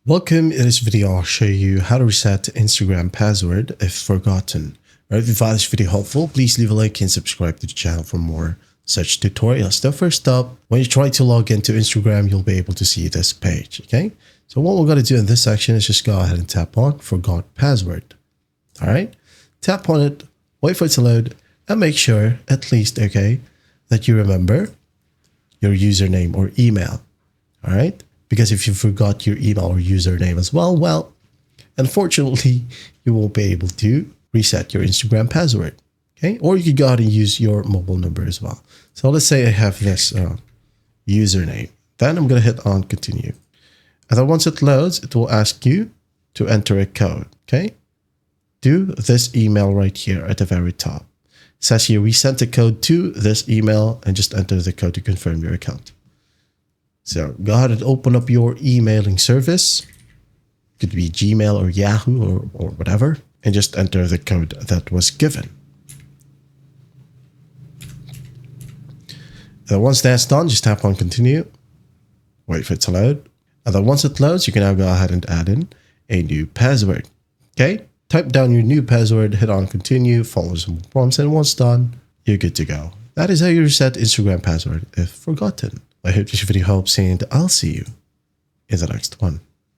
Welcome. In this video, I'll show you how to reset Instagram password if forgotten. If you find this video helpful, please leave a like and subscribe to the channel for more such tutorials. So first up, when you try to log into Instagram, you'll be able to see this page. Okay. So what we're going to do in this section is just go ahead and tap on forgot password. All right. Tap on it, wait for it to load, and make sure at least, that you remember your username or email. All right. Because if you forgot your email or username as well, unfortunately, you won't be able to reset your Instagram password. Okay. Or you could go ahead and use your mobile number as well. So let's say I have this username. Then I'm going to hit on continue. And then once it loads, it will ask you to enter a code. Okay. Do this email right here at the very top. It says here, we sent a code to this email and just enter the code to confirm your account. So go ahead and open up your emailing service. It could be Gmail or Yahoo or whatever. And just enter the code that was given. And once that's done, just tap on continue. Wait for it to load. And then once it loads, you can now go ahead and add in a new password. Okay? Type down your new password, hit on continue, follow some prompts, and once done, you're good to go. That is how you reset Instagram password if forgotten. I hope this video helps, and I'll see you in the next one.